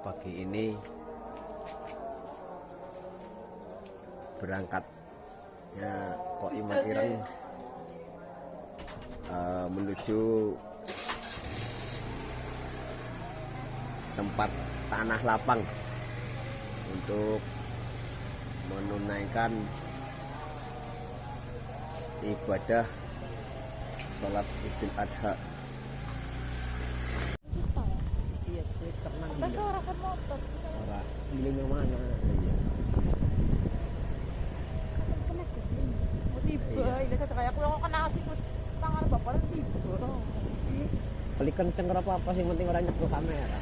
pagi ini berangkatnya Kok Iman Ireng menuju tempat tanah lapang untuk menunaikan ibadah sholat Idul Adha. Iya, tenang. Masa orang kan motor sih? Orang milihnya mana? Tiba, ini saya kayak aku yang kena sih tangan bapak tiba. Kali kenceng apa sih, penting orang nyekel kamera.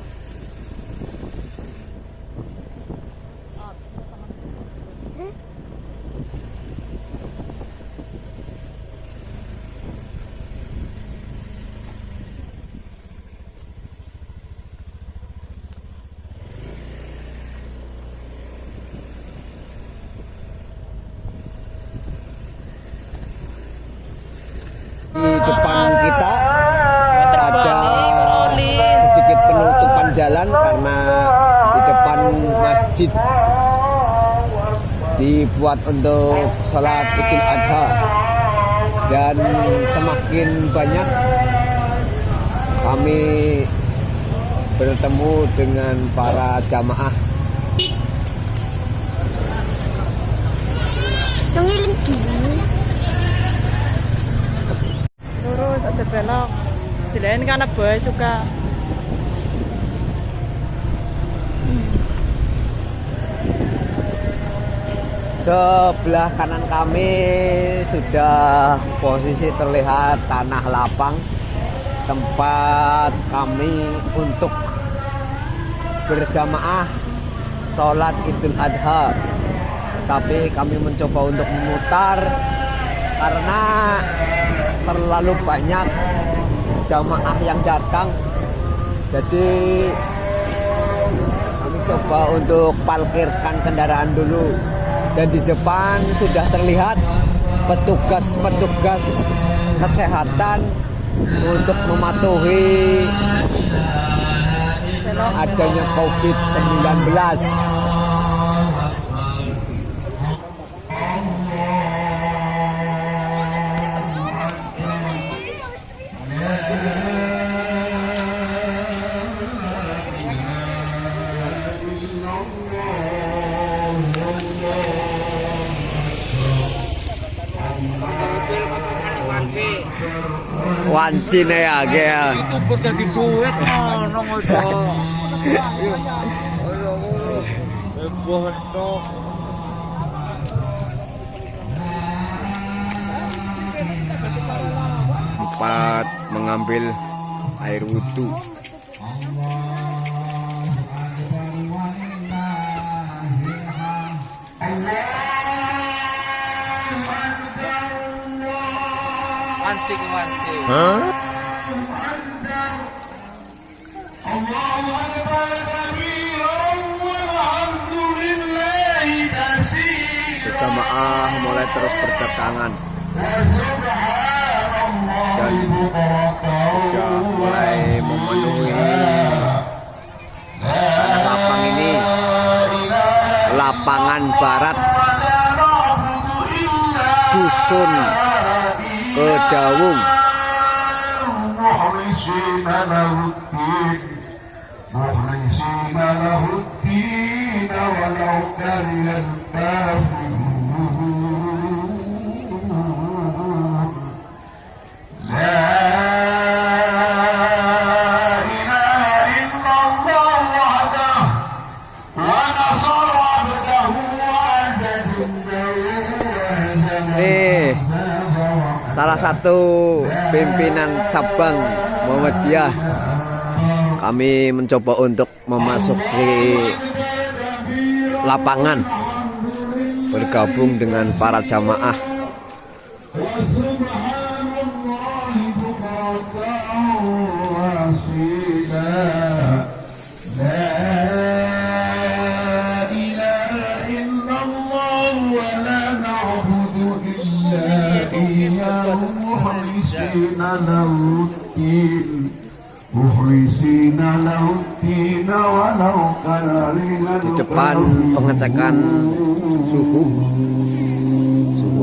Di depan kita ada sedikit penutupan jalan karena di depan masjid dibuat untuk sholat Idul Adha, dan semakin banyak kami bertemu dengan para jamaah. Lurus aja belok. Dilain karena boy suka. Sebelah kanan kami sudah posisi terlihat tanah lapang, tempat kami untuk berjamaah sholat Idul Adha. Tapi kami mencoba untuk memutar karena terlalu banyak jamaah yang datang. Jadi kami coba untuk parkirkan kendaraan dulu. Dan di depan sudah terlihat petugas-petugas kesehatan untuk mematuhi adanya COVID-19. Wancine ya ge. Tumpuk dadi duit ngono ngono. Heboh tok. Tempat mengambil air wudhu. Mancing. Jamaah mulai terus berdatangan dan sudah mulai memenuhi tanah lapang ini, lapangan barat dusun Kedawung. Nih, salah satu pimpinan cabang Muhammadiyah. Kami mencoba untuk memasuki lapangan, bergabung dengan para jamaah. مخلصين له الدين ولو كره Di depan pengecekan suhu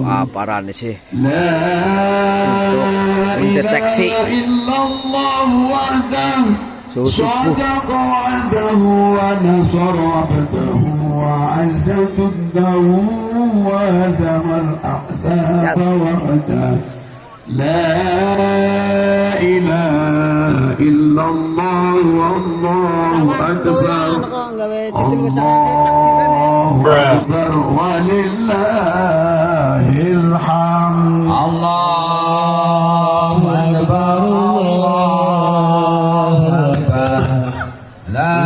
aparan sih لا mendeteksi إله إلا الله وحده suhu tubuh. صدق وعده ونصر عبده وعز جنده وهزم الأحزاب وحده لا إله إلا الله والله أكبر الله أكبر ولله الحمد الله أكبر الله أكبر لا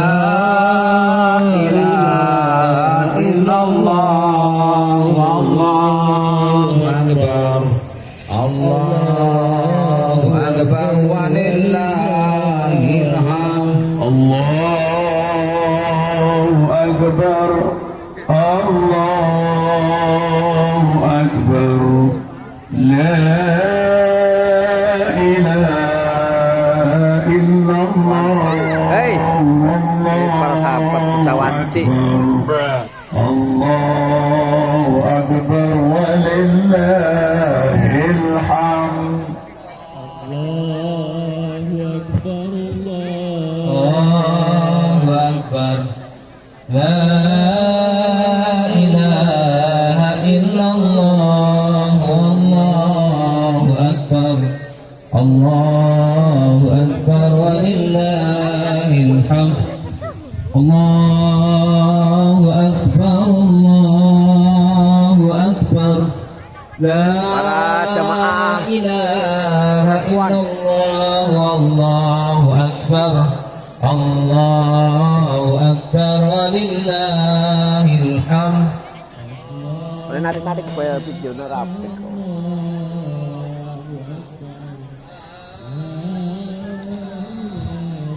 إله إلا الله والله أكبر الله أكبر ولله الحمد الله أكبر الله أكبر لا إله إلا الله Hei, para sahabat cawanci. الله أكبر ولله الحمد الله أكبر لا إله إلا الله والله أكبر الله أكبر ولله الحمد الله أكبر الله أكبر لا Para jamaah إله إلا الله والله أكبر الله أكبر ولله الحمد Boleh narik-narik supaya videonya rapi kok.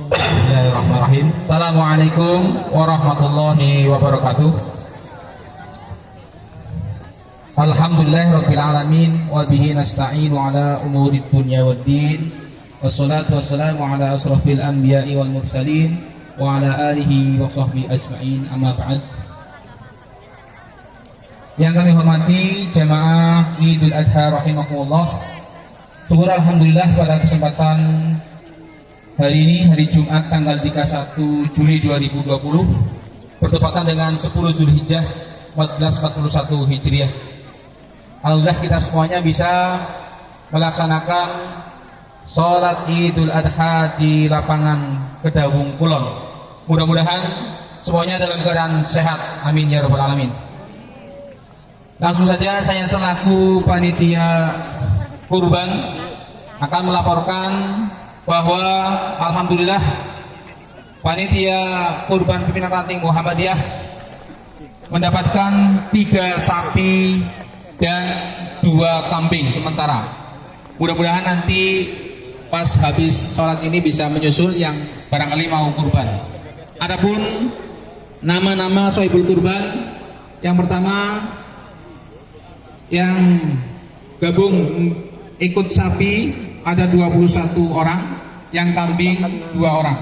Bismillahirrahmanirrahim. Assalamualaikum warahmatullahi wabarakatuh. Alhamdulillahirabbil alamin wa bihi nasta'inu ala umurid dunya waddin. Wassalatu wassalamu ala asrafil anbiya'i wal mursalin wa ala alihi wa sahbihi ajma'in. Amma ba'd. Yang kami hormati jamaah Idul Adha rahimakumullah. Syukur alhamdulillah pada kesempatan hari ini, hari Jumat tanggal 31 Juli 2020, bertepatan dengan 10 Zulhijjah 1441 Hijriah. Alhamdulillah kita semuanya bisa melaksanakan sholat Idul Adha di lapangan Kedawung Kulon. Mudah-mudahan semuanya dalam keadaan sehat. Amin ya rabbal alamin. Langsung saja saya selaku panitia kurban akan melaporkan bahwa alhamdulillah panitia kurban pimpinan ranting Muhammadiyah mendapatkan 3 sapi dan 2 kambing sementara. Mudah-mudahan nanti pas habis sholat ini bisa menyusul yang barangkali mau kurban. Adapun nama-nama sohibul kurban, yang pertama yang gabung ikut sapi ada 21 orang, yang kambing 2 orang.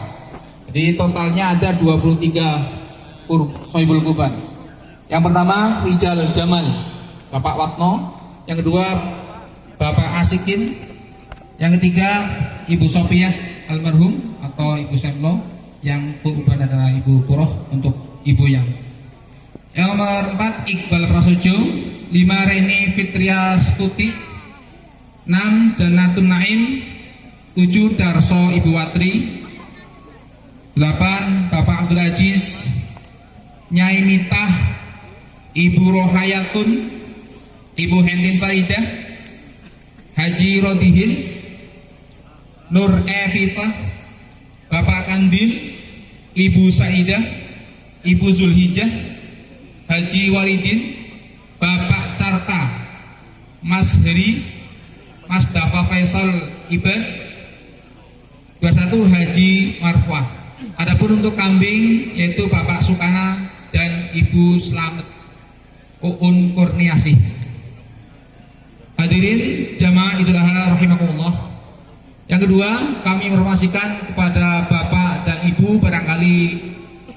Jadi totalnya ada 23 sohibul kurban. Yang pertama Rijal Jamal, Bapak Watno. Yang kedua Bapak Asikin. Yang ketiga Ibu Sofiah almarhum atau Ibu Semlo. Yang kurban adalah Ibu Puroh untuk ibu yang. Yang nomor 4 Iqbal Prasojo. 5 Reni Fitria Stuti. 6 Janatun Naim. 7 Darso Ibu Watri. 8 Bapak Abdul Aziz, Nyai Mitah, Ibu Rohayatun, Ibu Hendin Faidah, Haji Rodihin, Nur Evita, Bapak Kandil, Ibu Saidah, Ibu Zulhijjah, Haji Walidin, Bapak Carta, Mas Heri, Mas Dafa Faisal Ibad, 21 Haji Marfah. Adapun untuk kambing yaitu Bapak Sukana dan Ibu Slamet Uun Kurniasih. Hadirin jamaah Idul Adha rahimakumullah. Yang Yang kedua, kami informasikan kepada Bapak dan Ibu barangkali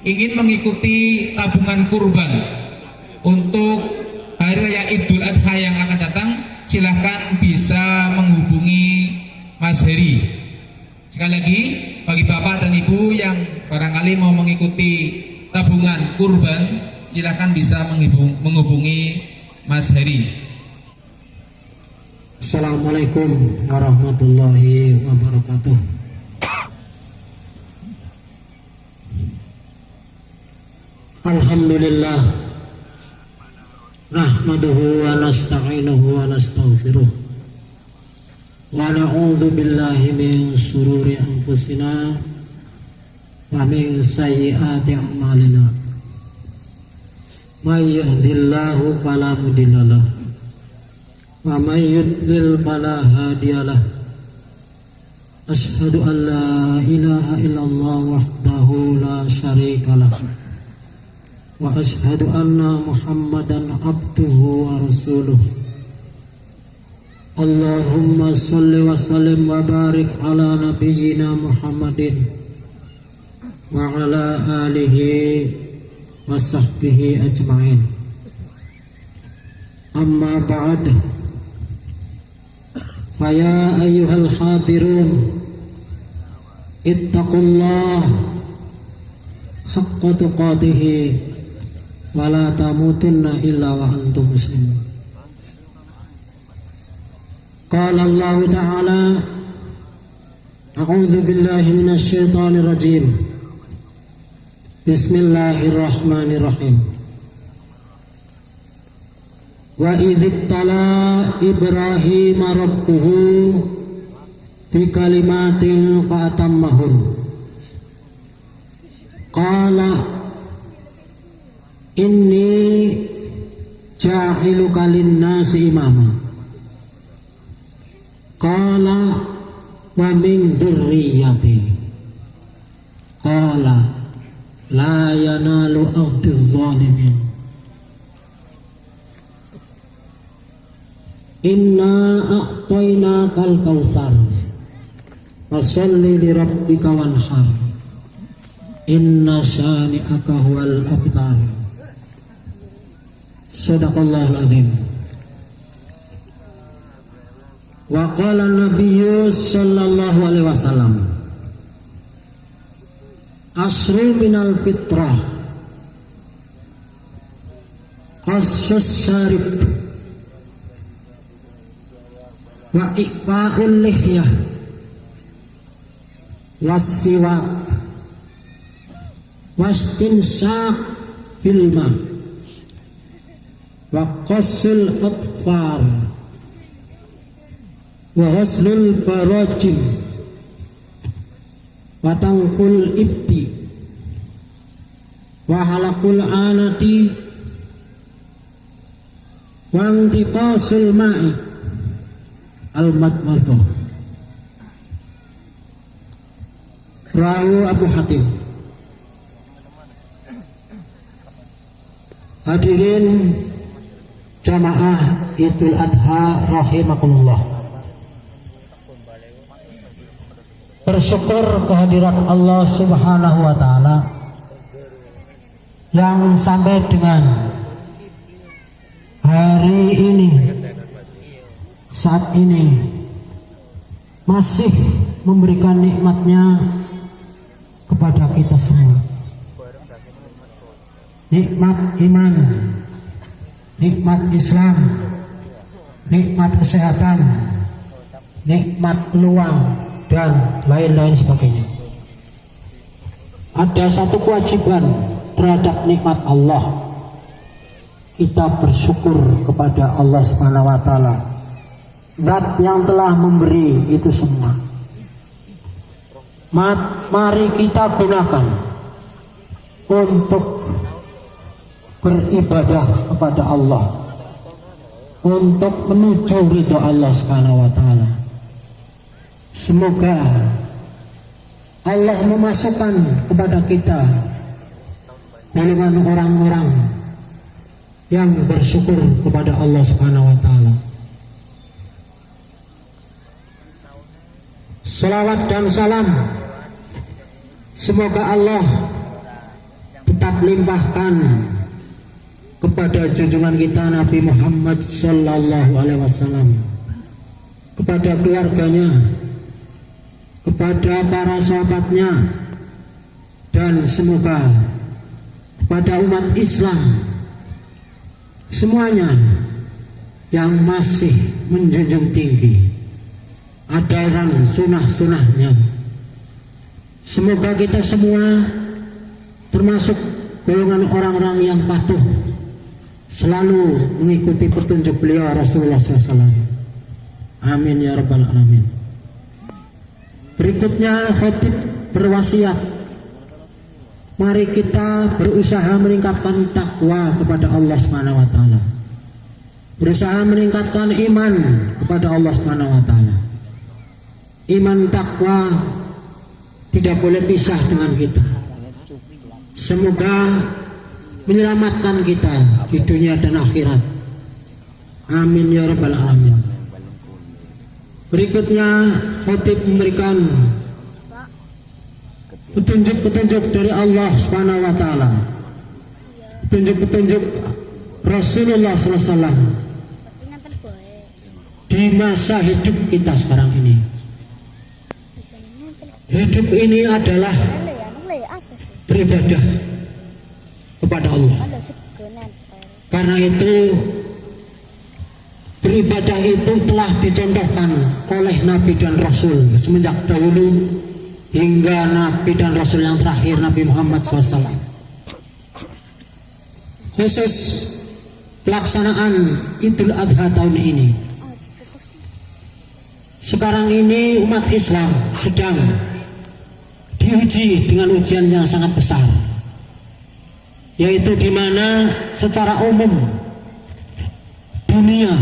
ingin mengikuti tabungan kurban untuk Hari Raya Idul Adha yang akan datang, silahkan bisa menghubungi Mas Heri. Sekali lagi, bagi Bapak dan Ibu yang barangkali mau mengikuti tabungan kurban, silahkan bisa menghubungi Mas Heri. Assalamualaikum warahmatullahi wabarakatuh. Alhamdulillah, nahmaduhu wa nasta'inuhu wa nastaghfiruh, wa na'udzu billahi min shururi anfusina wa min sayyiati a'malina. May yahdihillahu fala mudhillalah wa may yudlil fala hadiyalah. Asyhadu an la ilaha illallah wahdahu la syarikalah wa asyhadu anna Muhammadan abduhu wa rasuluh. Allahumma sholli wa sallim wa barik ala nabiyyina Muhammadin wa ala alihi wa sahbihi ajma'in. Amma ba'd, faya ayyuhal khadirun, ittaqullah haqqa tuqatihi wa la tamutunna illa wa antum muslimun. Qala Allah Ta'ala, a'udzu billahi minasy syaithanir rajim. Bismillahirrahmanirrahim. Wa idzibtala Ibrahim rabbuhu bi kalimatin fa atammahun. Qala inni ja'iluka lin-nasi imama. Qala wa min dzurriyyati. Qala la yanalu ahdiz zalimin. Inna a'tainakal kautsar fasholli li rabbika wanhar. Inna syani'aka huwal abtar. Shadaqallahul azim. Wa qala Nabiyyu sallallahu alaihi wasallam, asru minal fitrah qassus syarib wa iqfa'ul lihyah wasiwak wastinsaq bil ma wa qassul atfar wa ghuslul barajim wa tanful ibti wa halakul anati wa intiqasul ma'i al-madmadah. Rawu Abu Hatim. Hadirin jamaah Idul Adha rahimakumullah. Bersyukur kehadirat Allah Subhanahu wa taala yang sampai dengan hari ini, saat ini masih memberikan nikmatnya kepada kita semua. Nikmat iman, nikmat Islam, nikmat kesehatan, nikmat peluang, dan lain-lain sebagainya. Ada satu kewajiban terhadap nikmat Allah, kita bersyukur kepada Allah Subhanahu wa taala, Zat yang telah memberi itu semua. Mari kita gunakan untuk beribadah kepada Allah, untuk menuju ridho Allah Subhanahu wa taala. Semoga Allah memasukkan kepada kita golongan orang-orang yang bersyukur kepada Allah Subhanahu wa taala. Salawat dan salam semoga Allah tetap limpahkan kepada junjungan kita Nabi Muhammad Sallallahu Alaihi Wasallam, kepada keluarganya, kepada para sahabatnya, dan semoga kepada umat Islam semuanya yang masih menjunjung tinggi ajaran sunnah-sunnahnya. Semoga kita semua termasuk golongan orang-orang yang patuh selalu mengikuti petunjuk beliau Rasulullah SAW. Amin ya rabbal alamin. Berikutnya khotib berwasiat, mari kita berusaha meningkatkan takwa kepada Allah Subhanahu wa taala. Berusaha meningkatkan iman kepada Allah Subhanahu wa taala. Iman takwa tidak boleh pisah dengan kita. Semoga menyelamatkan kita di dunia dan akhirat. Amin ya rabbal alamin. Berikutnya khotib memberikan petunjuk-petunjuk dari Allah Subhanahu wa taala. Petunjuk-petunjuk Rasulullah SAW di masa hidup kita sekarang ini. Hidup ini adalah beribadah kepada Allah. Karena itu beribadah itu telah dicontohkan oleh Nabi dan Rasul semenjak dahulu hingga Nabi dan Rasul yang terakhir, Nabi Muhammad SAW. Khusus pelaksanaan Idul Adha tahun ini, sekarang ini umat Islam sedang diuji dengan ujian yang sangat besar, yaitu di mana secara umum dunia,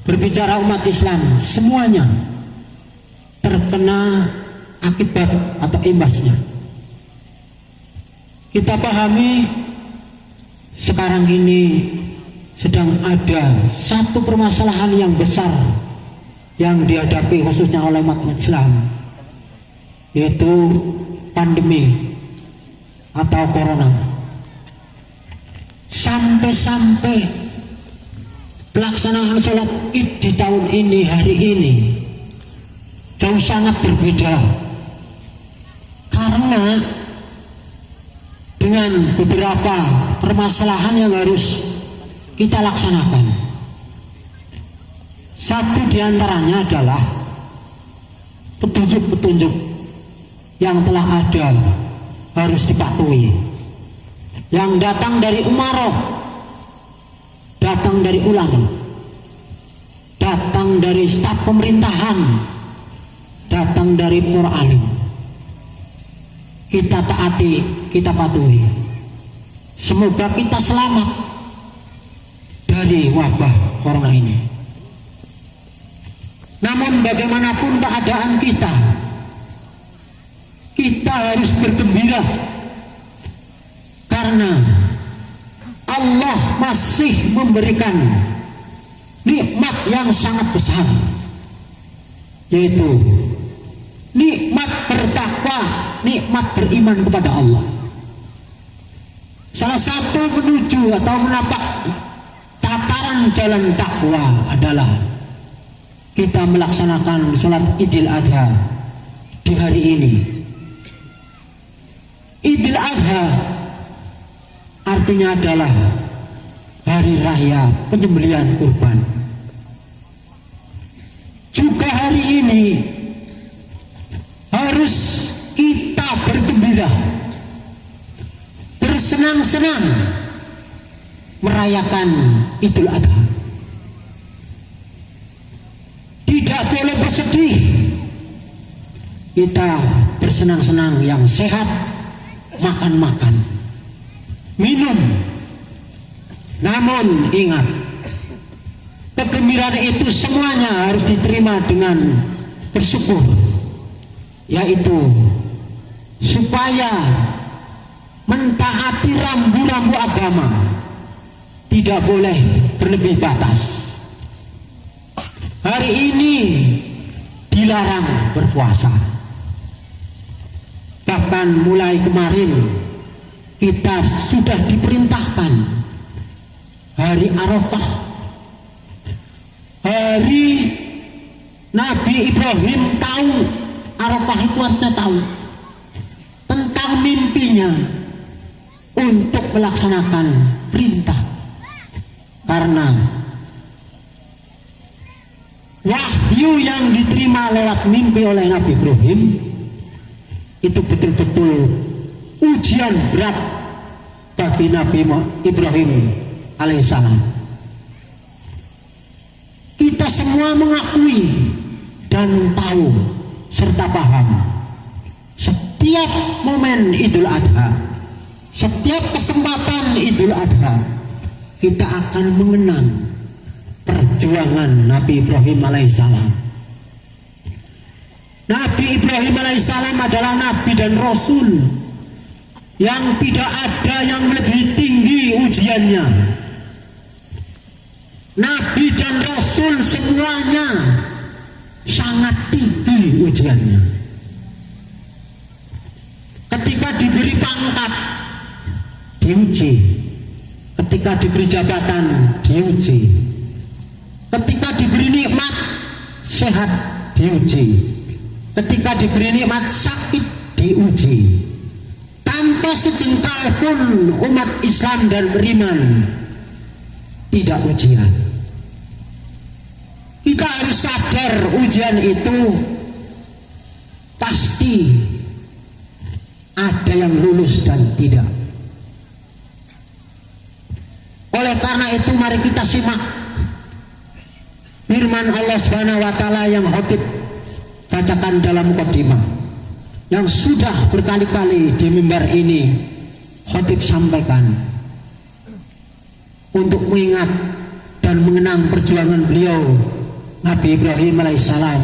berbicara umat Islam, semuanya terkena akibat atau imbasnya. Kita pahami sekarang ini sedang ada satu permasalahan yang besar yang dihadapi khususnya oleh umat Islam, yaitu pandemi atau corona. Sampai-sampai pelaksanaan sholat Id di tahun ini, hari ini jauh sangat berbeda, karena dengan beberapa permasalahan yang harus kita laksanakan. Satu diantaranya adalah petunjuk-petunjuk yang telah ada harus dipatuhi, yang datang dari umaroh, datang dari ulama, datang dari staf pemerintahan, datang dari para alim. Kita taati, kita patuhi. Semoga kita selamat dari wabah corona ini. Namun bagaimanapun keadaan kita, kita harus bergembira karena Allah masih memberikan nikmat yang sangat besar, yaitu nikmat bertakwa, nikmat beriman kepada Allah. Salah satu menuju atau menapak tataran jalan takwa adalah kita melaksanakan sholat Idul Adha di hari ini. Idul Adha artinya adalah hari raya penyembelihan kurban. Juga hari ini harus kita bergembira, bersenang-senang merayakan Idul Adha. Tidak boleh bersedih. Kita bersenang-senang yang sehat, makan-makan, minum. Namun ingat, kegembiraan itu semuanya harus diterima dengan bersyukur, yaitu supaya mentaati rambu-rambu agama, tidak boleh berlebih batas. Hari ini dilarang berpuasa. Bahkan mulai kemarin kita sudah diperintahkan hari Arafah, hari Nabi Ibrahim tahu Arafah itu artinya tahu tentang mimpinya untuk melaksanakan perintah, karena wahyu yang diterima lewat mimpi oleh Nabi Ibrahim itu betul-betul ujian berat bagi Nabi Ibrahim alaihissalam. Kita semua mengakui dan tahu serta paham setiap momen Idul Adha, setiap kesempatan Idul Adha, kita akan mengenang perjuangan Nabi Ibrahim alaihissalam. Nabi Ibrahim alaihissalam adalah Nabi dan Rasul yang tidak ada yang lebih tinggi ujiannya. Nabi dan Rasul semuanya sangat tinggi ujiannya. Ketika diberi pangkat diuji, ketika diberi jabatan diuji, ketika diberi nikmat sehat diuji, ketika diberi nikmat sakit diuji. Tanpa sejengkal pun umat Islam dan beriman tidak ujian. Kita harus sadar ujian itu pasti ada yang lulus dan tidak. Oleh karena itu mari kita simak firman Allah Subhanahu wa taala yang khatib bacakan dalam mukadimah, yang sudah berkali-kali di mimbar ini khatib sampaikan untuk mengingat dan mengenang perjuangan beliau Nabi Ibrahim alaihissalam,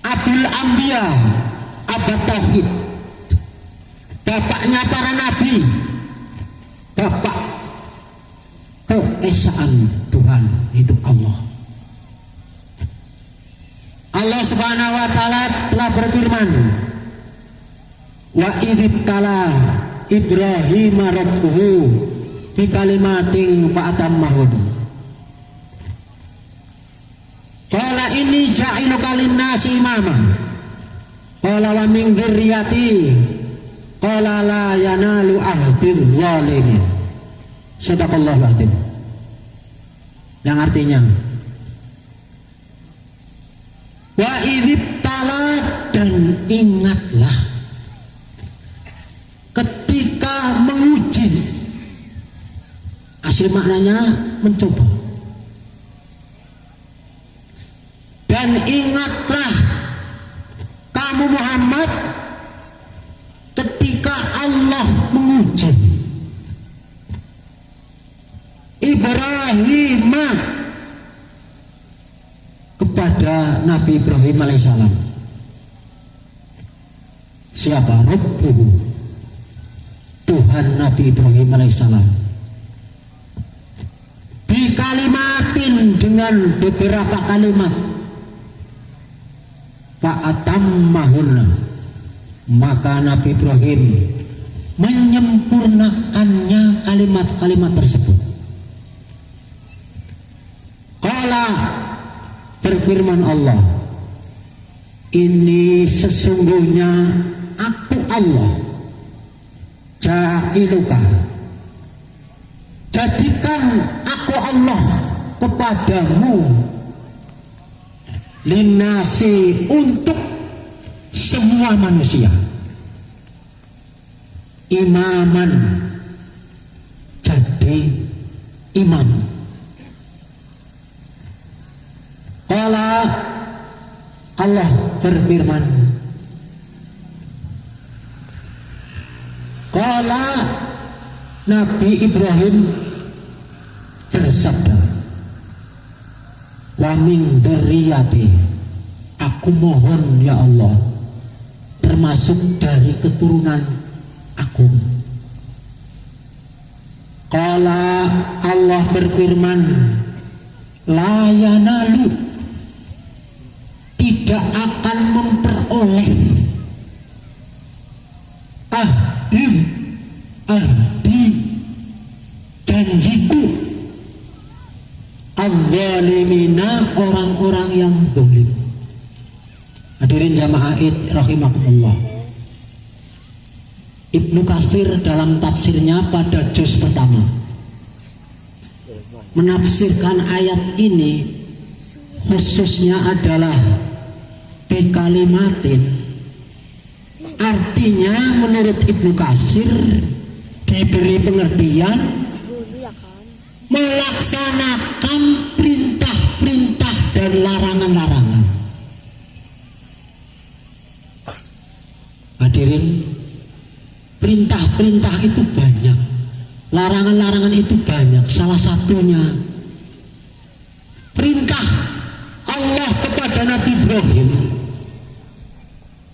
Abul Anbiya, Abad Tauhid, bapaknya para nabi, bapak keesaan Tuhan itu Allah. Allah Subhanahu wa taala telah berfirman, wa idzibtala Ibrahim rabbuhu bi kalimatin fa'atammahun. Qala inni ja'iluka lin-nasi imama. Qala wa min dzurriyyati. Qala la yanalu ahdil zalimin. Shadaqallahu al-azim. Yang artinya wa idzibtala, dan ingatlah ketika menguji. Asli maknanya mencoba. Dan ingatlah kamu Muhammad ketika Allah menguji Ibrahim kepada Nabi Ibrahim alaihissalam. Siapa? Rabbuhu, Tuhan Nabi Ibrahim alaihissalam. Di kalimatin, dengan beberapa kalimat. Fa'atammahunna, maka Nabi Ibrahim menyempurnakannya kalimat-kalimat tersebut. Qala, berfirman Allah, ini sesungguhnya aku Allah, ja'iluka, jadikan aku Allah kepadamu, linnasi, untuk semua manusia, imaman, jadi imam. Qala, Allah berfirman, qala, Nabi Ibrahim bersabda, wa min dzurriyyati, aku mohon ya Allah termasuk dari keturunan aku. Qala, Allah berfirman, la yanalu, tidak akan ahdi, janjiku, al-zalimina, orang-orang yang zalim. Hadirin jamaah Id rahimakumullah. Ibnu Katsir dalam tafsirnya pada juz pertama menafsirkan ayat ini khususnya adalah bikalimatin. Artinya menurut Ibnu Katsir diberi pengertian melaksanakan perintah-perintah dan larangan-larangan. Hadirin, perintah-perintah itu banyak, larangan-larangan itu banyak. Salah satunya perintah Allah kepada Nabi Ibrahim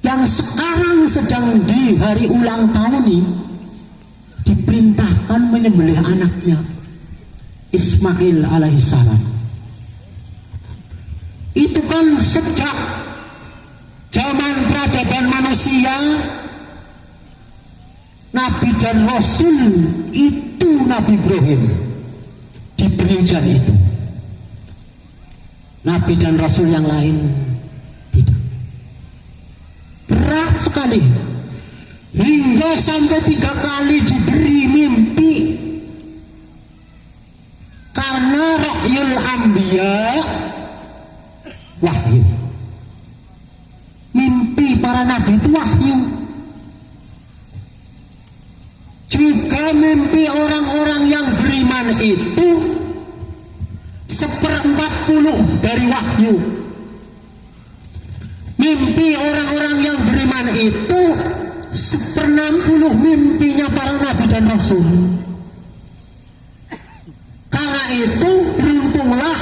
yang sekarang sedang di hari ulang tahun ini, diperintahkan menyembelih anaknya Ismail alaihissalam. Itu kan sejak zaman peradaban manusia, Nabi dan Rasul itu Nabi Ibrahim diberi ujian itu. Nabi dan Rasul yang lain tidak. Berat sekali, hingga sampai 3 kali diberi mimpi. Karena ra'yul anbiya wahyu, mimpi para nabi itu wahyu. Juga mimpi orang-orang yang beriman itu 1/40 dari wahyu. Mimpi orang-orang yang beriman itu 1/60 mimpinya para nabi dan rasul. Karena itu beruntunglah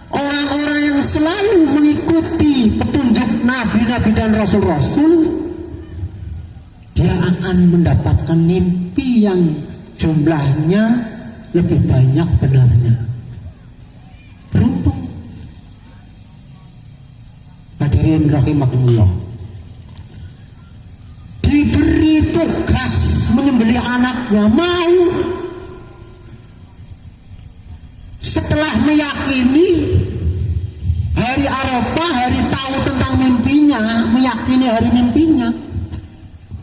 orang-orang yang selalu mengikuti petunjuk nabi-nabi dan rasul-rasul. Dia akan mendapatkan mimpi yang jumlahnya lebih banyak benarnya. Beruntung. Hadirin rahimakumullah. Diberi tugas menyembelih anaknya, mau. Setelah meyakini hari Arafah, hari tahu tentang mimpinya, meyakini hari mimpinya,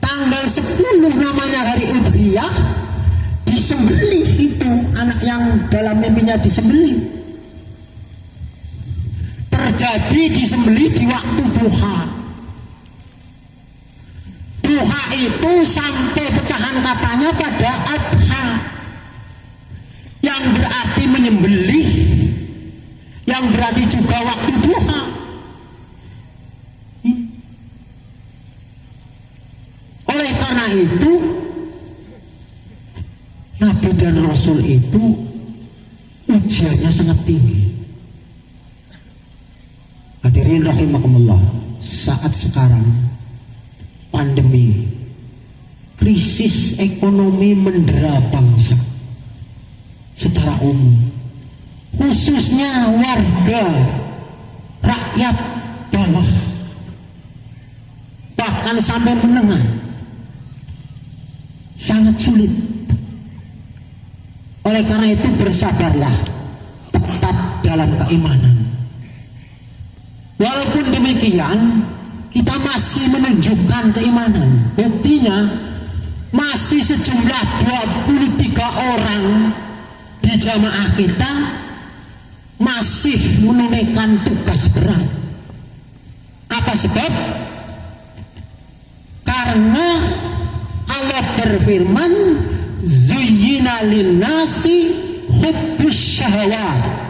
tanggal 10 namanya hari Udhiyah, disembelih itu anak yang dalam mimpinya disembelih. Terjadi disembelih di waktu duha. Duha itu sampai pecahan katanya pada adha, yang berarti menyembelih, yang berarti juga waktu duha. Oleh karena itu, Nabi dan Rasul itu ujiannya sangat tinggi. Hadirin rahimakumullah, saat sekarang pandemi, krisis ekonomi mendera bangsa secara umum, khususnya warga rakyat bawah, bahkan sampai menengah, sangat sulit. Oleh karena itu bersabarlah, tetap dalam keimanan. Walaupun demikian, kita masih menunjukkan keimanan. Buktinya masih sejumlah 23 orang di jamaah kita masih menunaikan tugas berat. Apa sebab? Karena Allah berfirman, zuyyina linnasi hubbus syahawat.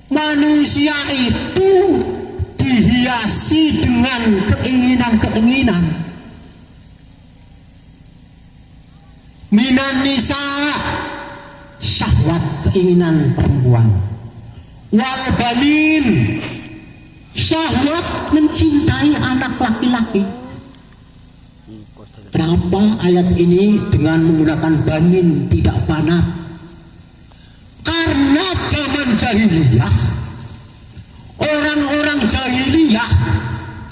Manusia itu dihiasi dengan keinginan-keinginan. Minan nisa, syahwat, keinginan perempuan. Wal banin, syahwat mencintai anak laki-laki. Kenapa ayat ini dengan menggunakan banin tidak banat? Karena zaman jahiliyah, orang-orang jahiliyah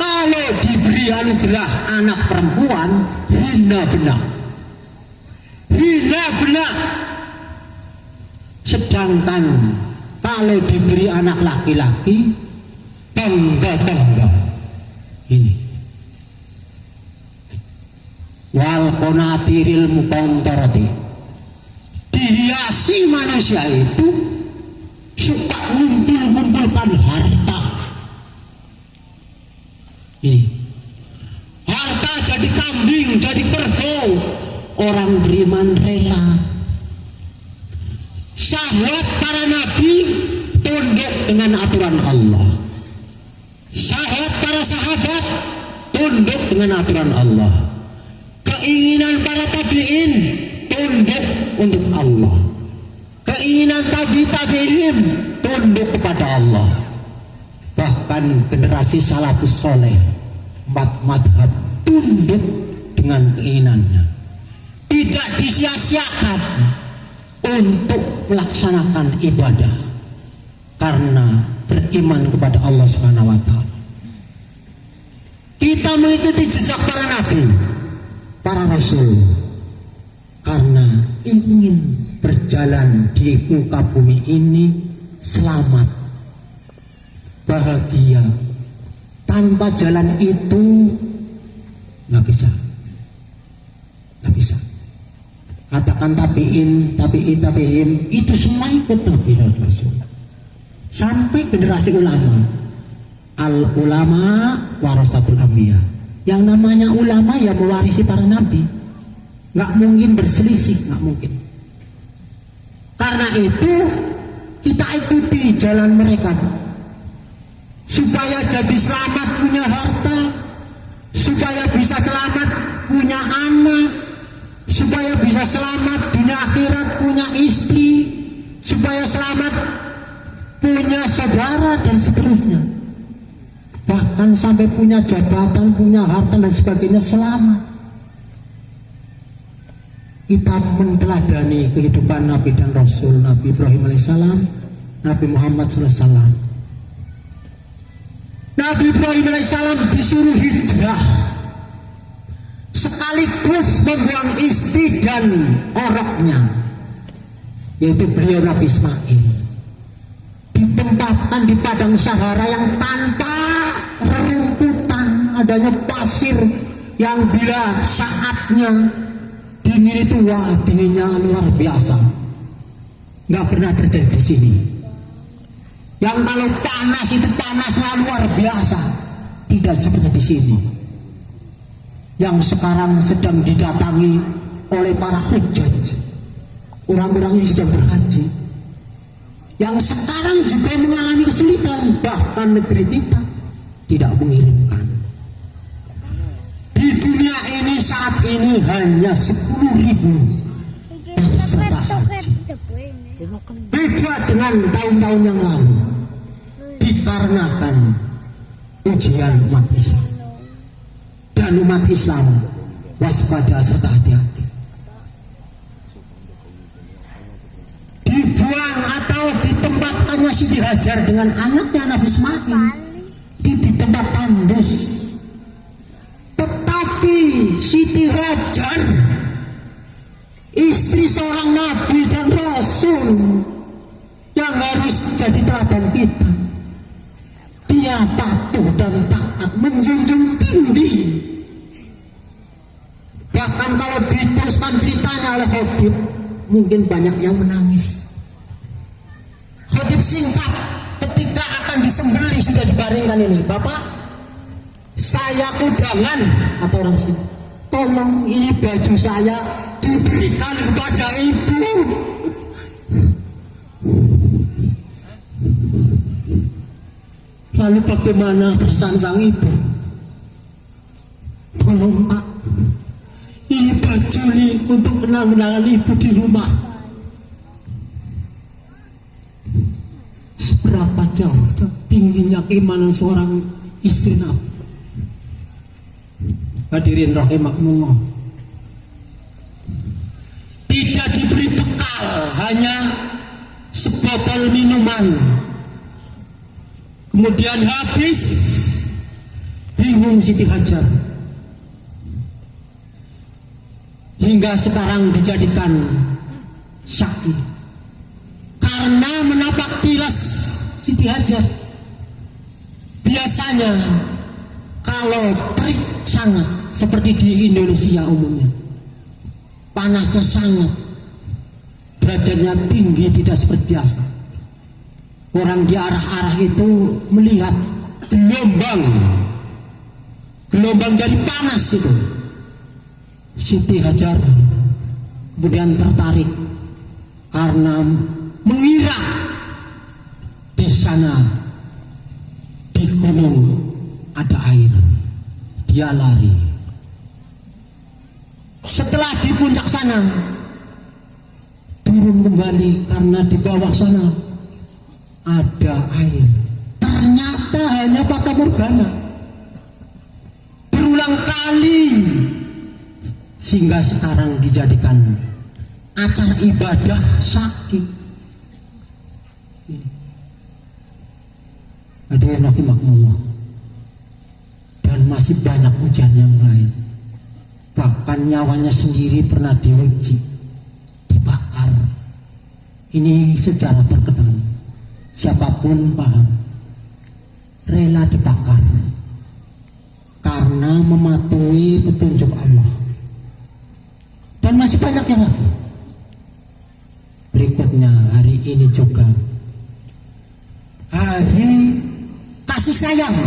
kalau diberi anugerah anak perempuan hina benar. hina benak. Sedangkan kalau diberi anak laki-laki, bangga-bangga. Ini wal qanatiril muqantarati, dihiasi manusia itu suka ngumpul-ngumpulkan harta. Ini harta jadi kambing, jadi kerbau. Orang beriman rela. Sahabat para nabi tunduk dengan aturan Allah. Sahabat para sahabat tunduk dengan aturan Allah. Keinginan para tabi'in tunduk untuk Allah. Keinginan tabi'in tunduk kepada Allah. Bahkan generasi salafus soleh, madhab tunduk dengan keinginannya. Tidak disia-siakan untuk melaksanakan ibadah karena beriman kepada Allah Subhanahu wa taala. Kita mengikuti jejak para nabi, para rasul karena ingin berjalan di muka bumi ini selamat, bahagia. Tanpa jalan itu nggak bisa. Katakan tabi'in itu semua ikut Nabi dan Rasul. Sampai generasi ulama. Al ulama warasatul anbiya. Yang namanya ulama ya mewarisi para nabi. Nggak mungkin berselisih, nggak mungkin. Karena itu kita ikuti jalan mereka supaya jadi selamat punya harta, supaya bisa selamat punya anak, supaya bisa selamat dunia akhirat punya istri, supaya selamat punya saudara dan seterusnya. Bahkan sampai punya jabatan, punya harta dan sebagainya selamat. Kita menteladani kehidupan Nabi dan Rasul, Nabi Ibrahim alaihissalam, Nabi Muhammad SAW. Nabi Ibrahim alaihissalam disuruh hijrah, sekaligus membuang istri dan orangnya, yaitu beliau Nabi Ismail. Ditempatkan di padang Sahara yang tanpa rerumputan, adanya pasir yang bila saatnya dingin itu wah dinginnya luar biasa, nggak pernah terjadi di sini. Yang kalau panas itu panasnya luar biasa, tidak seperti di sini. Yang sekarang sedang didatangi oleh para hujjaj, orang-orang yang sedang berhaji, yang sekarang juga mengalami kesulitan, bahkan negeri kita tidak mengirimkan. Di dunia ini saat ini hanya 10.000 peserta haji. Beda dengan tahun-tahun yang lalu, dikarenakan ujian umat Islam. Dan umat Islam waspada serta hati-hati. Dibuang atau ditempatkannya Siti Hajar dengan anaknya Nabi Ismail di tempat tandus. Tetapi Siti Hajar, istri seorang Nabi dan Rasul yang harus jadi teladan kita, dia patuh dan taat, menjunjung tinggi. Bahkan kalau diteruskan ceritanya oleh Khotib, mungkin banyak yang menangis. Khotib singkat, ketika akan disembelih sudah dibaringkan ini, Bapak, saya kudangan, kata orang sini, tolong ini baju saya diberikan kepada ibu. Lalu bagaimana perasaan sang ibu? Tolong Pak, ini baju nih untuk kenang-kenangan ibu di rumah. Seberapa jauh tingginya keimanan seorang istri Nabi. Hadirin rahimakumullah. Tidak diberi bekal, hanya sebotol minuman. Kemudian habis, bingung Siti Hajar. hingga sekarang dijadikan saksi. Karena menapak tilas Siti Hajar, biasanya kalau terik sangat seperti di Indonesia umumnya, panasnya sangat, derajatnya tinggi, tidak seperti biasa. Orang di arah-arah itu melihat gelombang dari panas itu. Siti Hajar kemudian tertarik karena mengira di sana di gunung ada air. Dia lari. Setelah di puncak sana turun kembali karena di bawah sana ada air. Ternyata hanya fata morgana. Berulang kali sehingga sekarang dijadikan acara ibadah syaki. Hadirin rahimakumullah. Dan masih banyak ujian yang lain. Bahkan nyawanya sendiri pernah diuji, dibakar. Ini sejarah terkenal. Siapapun paham, rela dibakar karena mematuhi petunjuk Allah. Dan masih banyak yang lagi. Berikutnya hari ini juga hari kasih sayang.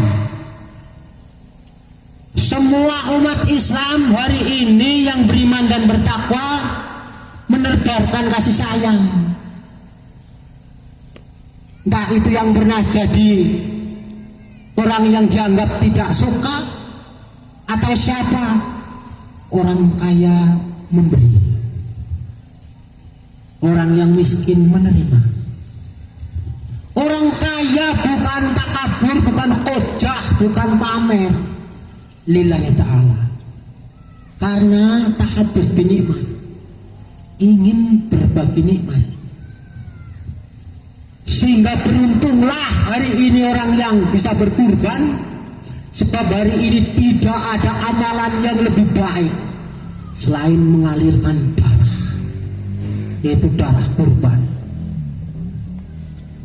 Semua umat Islam hari ini yang beriman dan bertakwa menebarkan kasih sayang. Entah itu yang pernah jadi orang yang dianggap tidak suka, atau siapa orang kaya memberi, orang yang miskin menerima. Orang kaya bukan takabur, bukan ojah, bukan pamer, lillahi ta'ala, karena tahadus binikmat, ingin berbagi nikmat. Sehingga beruntunglah hari ini orang yang bisa berkurban, sebab hari ini tidak ada amalan yang lebih baik selain mengalirkan darah, yaitu darah kurban.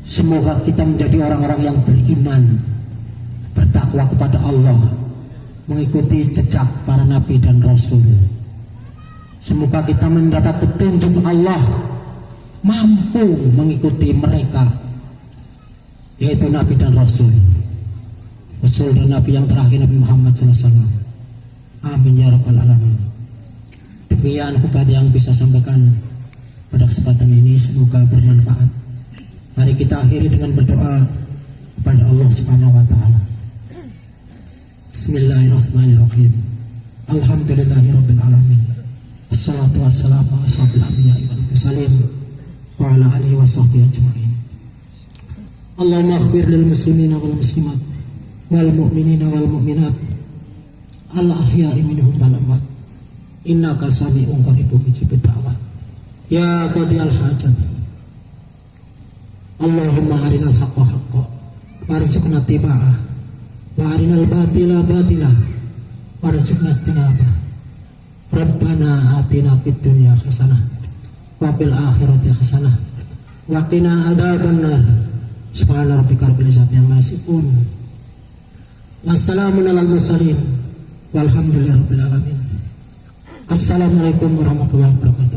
Semoga kita menjadi orang-orang yang beriman, bertakwa kepada Allah, mengikuti jejak para nabi dan rasul. Semoga kita mendapat petunjuk Allah, mampu mengikuti mereka, yaitu nabi dan rasul. Rasul dan nabi yang terakhir Nabi Muhammad SAW. Amin ya rabbal alamin. Demikian khutbah yang bisa sampaikan pada kesempatan ini, semoga bermanfaat. Mari kita akhiri dengan berdoa kepada Allah Subhanahu wa taala. Bismillahirrahmanirrahim. Alhamdulillahirabbil alamin. Wassalatu wassalamu ala asyrofil anbiya'i wal mursalin wa ala alihi wa sahbihi ajma'in. Allahumma ighfir lil muslimina wal muslimat wal mu'minina wal mu'minat al ahya'i minhum wal amwat innaka sami'un qaribun mujibud da'wat ya qadiyal hajat. Allahumma arinal haqqa haqqa warzuqna tiba'ah wa arinal batila batila warzuqna istinabah. Rabbana atina fid dunya hasanah wa fil akhirati hasanah wa qina adzabannar. Subhana rabbika rabbil izzati amma yasifun. Wassalamun alal mursalin walhamdulillahi rabbil alamin. Assalamualaikum warahmatullahi wabarakatuh.